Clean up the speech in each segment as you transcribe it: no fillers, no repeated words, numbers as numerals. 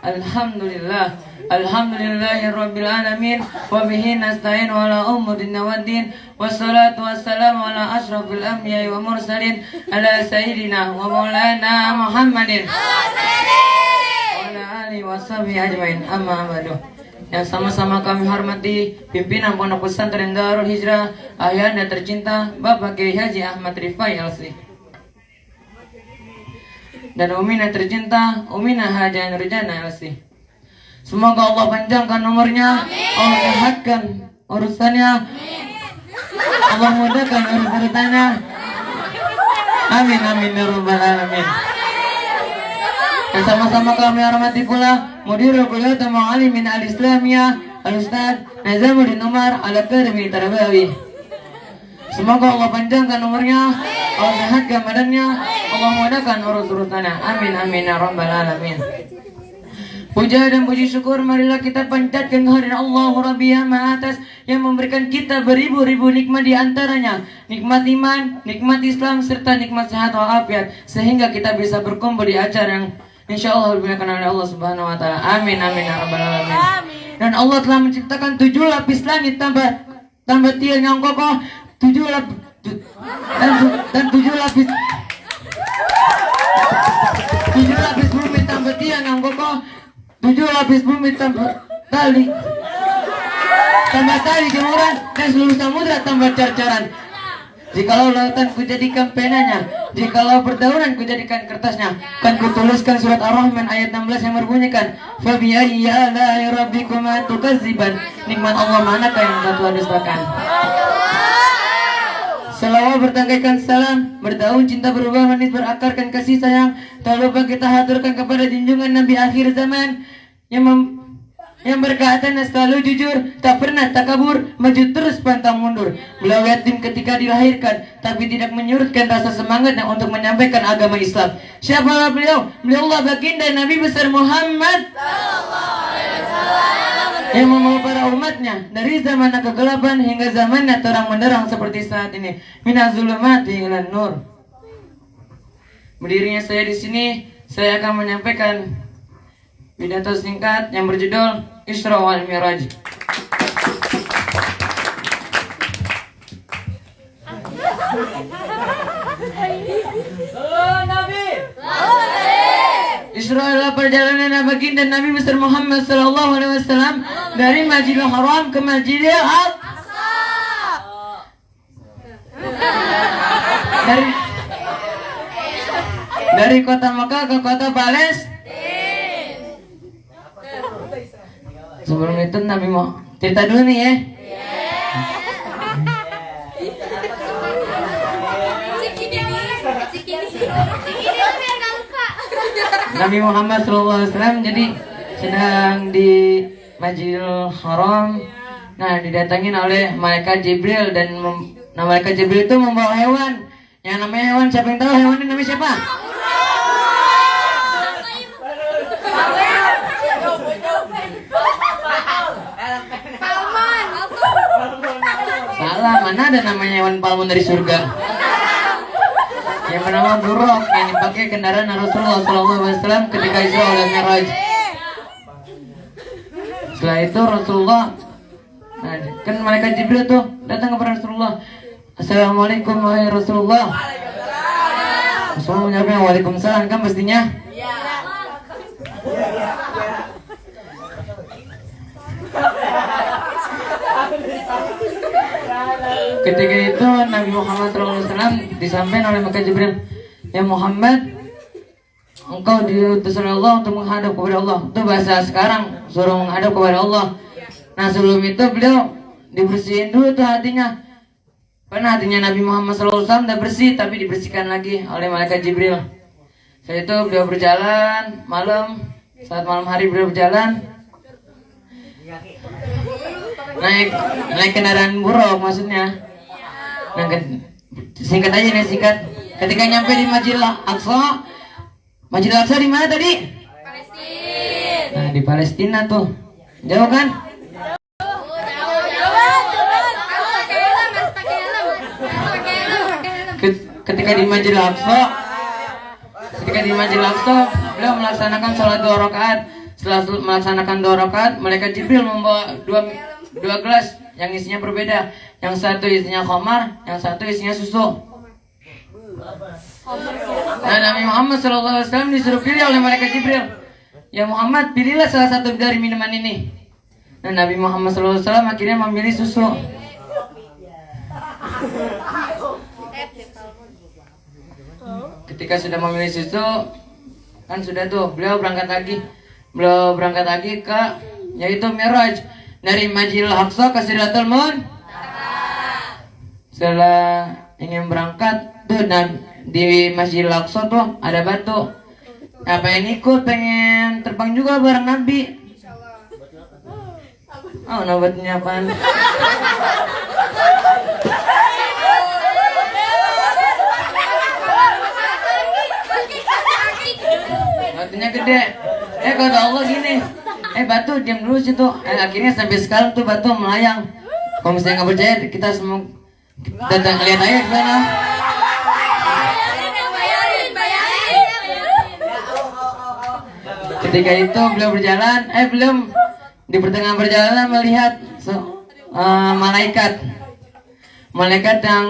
Alhamdulillah. Alhamdulillahirabbil alamin wa bihi nasta'in wa ala umurin waddin wassalatu wassalamu ala asyrafil anbiya'i wa mursalin ala sayyidina wa maulana Muhammadin wa ala alihi washabihi ajmain. Amma ba'du. Yang sama-sama kami hormati pimpinan Pondok Pesantren Darul Hijrah, ayahanda tercinta Bapak Kiai Haji Ahmad Rifai LC, dan Umina tercinta Umina Haja Nurjana LC. Semoga Allah panjangkan umurnya, Allah sehatkan urusannya, Allah mudahkan urusannya. Amin amin ya rabbal alamin. Dan sama-sama kami hormati pula Mudirul Kuliyatul Mu'allimin Al-Islamiyah Al-Ustaz Nazamuddin Umar Al-Karimi Tarabawi. Semoga Allah panjangkan umurnya, Allah sehatkan badannya, Allah mudahkan urus-urusannya. Amin amin ya rabbal alamin. Puja dan puji syukur marilah kita panjatkan kehadiran Allah Rabbi yang Maha Atas yang memberikan kita beribu-ribu nikmat di antaranya, nikmat iman, nikmat Islam serta nikmat sehat walafiat, sehingga kita bisa berkumpul di acara yang insyaallah dimuliakan oleh Allah Subhanahu wa taala. Amin amin ya rabbal alamin. Dan Allah telah menciptakan 7 lapis langit tambah tiang yang kokoh, 7 lapis dan 7 lapis 7 lapis bumi tambah tiang yang kokoh, 7 lapis bumi tambah tali jemuran, dan seluruh samudra tambah car-caran. Jikalau lautan kujadikan penanya, jikalau berdaunan kujadikan kertasnya, kan kutuliskan surat Ar-Rahman ayat 16 yang berbunyikan, Fabi'ayyi ala'i rabbikuma tukadziban. Nikmat Allah manakah yang kau dustakan? Selawat bertangkaikan salam, berdaun cinta berubah manis, berakarkan kasih sayang. Tak lupa kita haturkan kepada junjungan Nabi akhir zaman yang berkata selalu jujur, tak pernah takabur, maju terus pantang mundur. Beliau yatim ketika dilahirkan, tapi tidak menyurutkan rasa semangatnya untuk menyampaikan agama Islam. Siapalah beliau? Beliaulah baginda Nabi besar Muhammad yang membawa para umatnya dari zaman kegelapan hingga zamannya terang menderang seperti saat ini. Minaz zulumati ilan nur. Berdirinya saya di sini, saya akan menyampaikan pidato singkat yang berjudul Isra wal Mi'raj. Isra adalah perjalanan baginda Nabi besar Muhammad sallallahu alaihi wasallam dari Masjidil Haram ke Masjidil Aqsa. Dari kota Makkah ke kota Palestina. Sebelum itu Nabi mau cerita dulu nih ya. Nabi Muhammad SAW jadi sedang di Masjidil Haram. Nah, didatangin oleh malaikat Jibril, dan malaikat Jibril itu membawa hewan. Yang namanya hewan, siapa yang tahu hewan ini namanya siapa? Salah, mana ada namanya hewan palmun dari surga. Yang bernama buruk, yang dipakai kendaraan Rasulullah SAW ketika Isra wal Mi'raj. Setelah itu Rasulullah, nah, kan malaikat Jibril tuh datang kepada Rasulullah. Assalamualaikum wahai Rasulullah. Rasulullah menjawabnya waalaikumsalam, kan pastinya. Ketika itu Nabi Muhammad SAW disampaikan oleh malaikat Jibril, ya Muhammad, engkau diutus oleh Allah untuk menghadap kepada Allah. Itu bahasa sekarang, suruh menghadap kepada Allah. Nah, sebelum itu beliau dibersihin dulu tuh hatinya. Karena hatinya Nabi Muhammad SAW udah bersih, tapi dibersihkan lagi oleh malaikat Jibril. Setelah itu beliau berjalan malam, saat malam hari beliau berjalan, naik kendaraan buruk maksudnya. Nah, singkat aja nih, singkat. Ketika nyampe di Masjidil Aqsa, Masjidil Aqsa di mana tadi? Palestina. Nah, di Palestina tuh. Jauh kan? Ketika di Masjidil Aqsa, beliau melaksanakan sholat 2 rakaat. Setelah melaksanakan 2 rakaat, malaikat Jibril membawa dua gelas yang isinya berbeda. Yang satu isinya khamar, yang satu isinya susu. Nah, Nabi Muhammad SAW disuruh pilih oleh malaikat Jibril. Ya Muhammad, pilihlah salah satu dari minuman ini. Dan Nabi Muhammad SAW akhirnya memilih susu. Ketika sudah memilih susu, kan sudah tuh beliau berangkat lagi ke yaitu Mi'raj dari Masjidil Aqsa ke Sidratul Muntaha. Setelah ingin berangkat tuh, dan di Masjidil Aqsa tuh ada batu. Pengen ikut, pengen terbang juga bareng Nabi. Oh, nabatnya apaan? Batunya gede. Kata Allah gini, batu diam dulu situ. Akhirnya sampai sekarang tuh batu melayang. Kalau misalnya nggak percaya, kita semua datang lihat aja ke sana. Ketika itu beliau berjalan, belum di pertengahan perjalanan melihat malaikat yang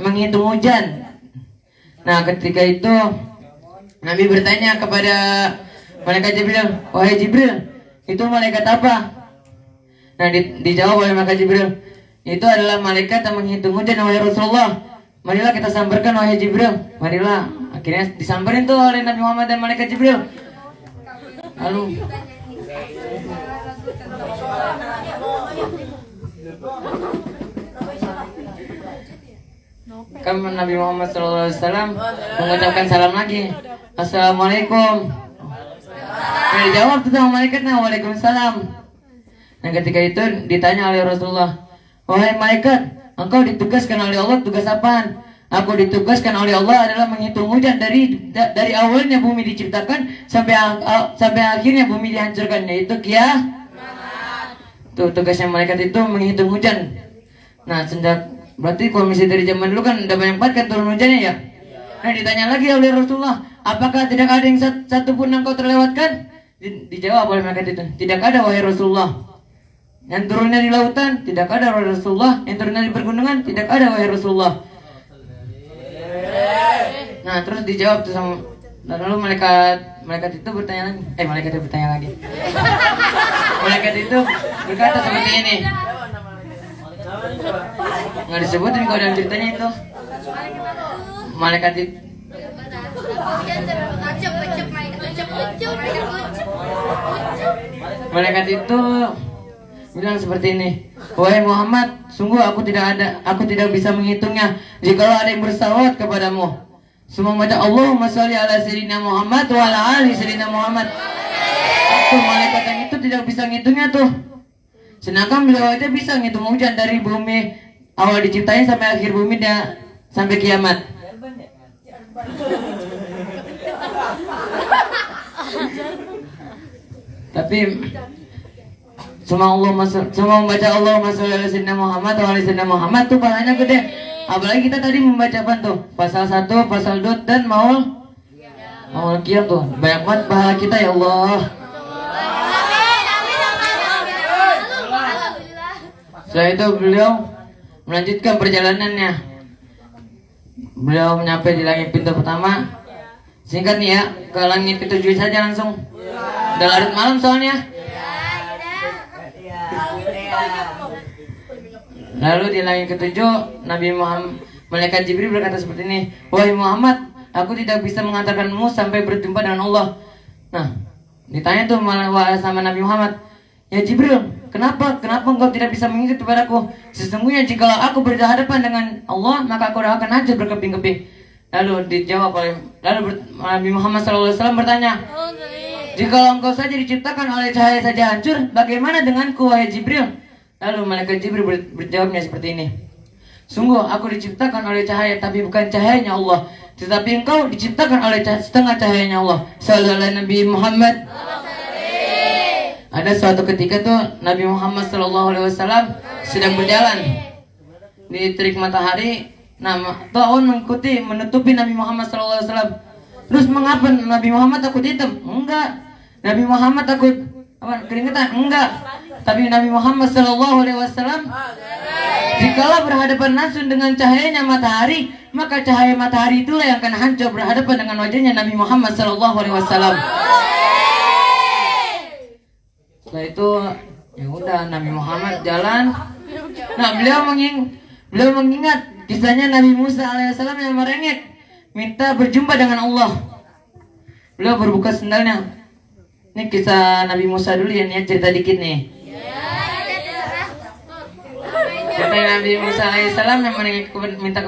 menghitung hujan. Nah, ketika itu Nabi bertanya kepada malaikat Jibril, wahai Jibril, itu malaikat apa? Nah, dijawab oleh malaikat Jibril, itu adalah malaikat yang menghitung hujan, wahai Rasulullah. Marilah kita sambarkan, wahai Jibril. Marilah. Akhirnya disamperin tuh oleh Nabi Muhammad dan malaikat Jibril. Lalu kan Nabi Muhammad SAW mengucapkan salam lagi, Assalamualaikum. Dijawab tuh sama malaikatnya, Waalaikumsalam. Nah, ketika itu ditanya oleh Rasulullah, wahai malaikat, engkau ditugaskan oleh Allah tugas apaan? Aku ditugaskan oleh Allah adalah menghitung hujan dari awalnya bumi diciptakan sampai akhirnya bumi dihancurkan, yaitu kiamat. Tuh tugasnya malaikat itu menghitung hujan. Nah, berarti kalau misalnya dari zaman dulu kan udah banyak banget kan turun hujannya ya. Nah, ditanya lagi oleh Rasulullah, apakah tidak ada yang satu pun engkau terlewatkan? Dijawab oleh malaikat itu, tidak ada wahai Rasulullah. Yang turunnya di lautan, tidak ada wahai Rasulullah. Yang turunnya di pergunungan, tidak ada wahai Rasulullah. Nah, terus dijawab tuh sama, lalu malaikat itu bertanya lagi. Malaikat itu berkata seperti ini. Nggak disebutin kalau dalam ceritanya itu. Malaikat itu bilang seperti ini, wahai Muhammad, sungguh aku tidak bisa menghitungnya jikalau ada yang bersalawat kepadamu. Semua baca Allahumma sholli ala sayyidina Muhammad wa ala ali sayyidina Muhammad. Tuh malaikat yang itu tidak bisa ngitungnya tuh. Sedangkan beliau aja bisa ngitung hujan dari bumi awal diciptain sampai akhir bumi dia sampai kiamat. Tapi semua membaca Allahumma sholli ala sayyidina Muhammad wa ala ali sayyidina Muhammad tuh pahalanya gede. Apalagi kita tadi membaca apa tuh? Pasal 1, pasal 2 dan maul qiyam tuh. Banyak banget pahala kita ya Allah. Setelah itu beliau melanjutkan perjalanannya. Beliau menyampai di langit pintu pertama. Singkat nih ya, ke langit ketujuh saja langsung. Udah larut malam soalnya. Lalu di langit ketujuh, Nabi Muhammad, malaikat Jibril berkata seperti ini, wahai Muhammad, aku tidak bisa mengantarkanmu sampai berjumpa dengan Allah. Nah, ditanya tuh sama Nabi Muhammad, ya Jibril, kenapa engkau tidak bisa mengikut kepadaku? Sesungguhnya jika aku berhadapan dengan Allah, maka aku akan hancur berkeping-keping. Lalu Nabi Muhammad SAW bertanya, jika engkau saja diciptakan oleh cahaya saja hancur, bagaimana denganku wahai Jibril? Lalu malaikat Jibril berjawabnya seperti ini, sungguh aku diciptakan oleh cahaya, tapi bukan cahayanya Allah, tetapi engkau diciptakan oleh setengah cahayanya Allah. Sallallahu Nabi Muhammad. Ada suatu ketika tuh Nabi Muhammad SAW sedang berjalan di terik matahari. Awan menutupi Nabi Muhammad SAW. Terus mengapa Nabi Muhammad takut hitam? Enggak. Nabi Muhammad takut apa keringetan? Enggak. Tapi Nabi Muhammad Shallallahu Alaihi Wasallam jikalau berhadapan langsung dengan cahayanya matahari, maka cahaya matahari itulah yang akan hancur berhadapan dengan wajahnya Nabi Muhammad Shallallahu Alaihi Wasallam. Setelah itu ya udah Nabi Muhammad jalan. Nah beliau mengingat kisahnya Nabi Musa alaihissalam yang merengek minta berjumpa dengan Allah. Beliau berbuka sendalnya. Ini kisah Nabi Musa dulu ya, nih cerita dikit nih. Cerita Nabi Musa alaihissalam yang minta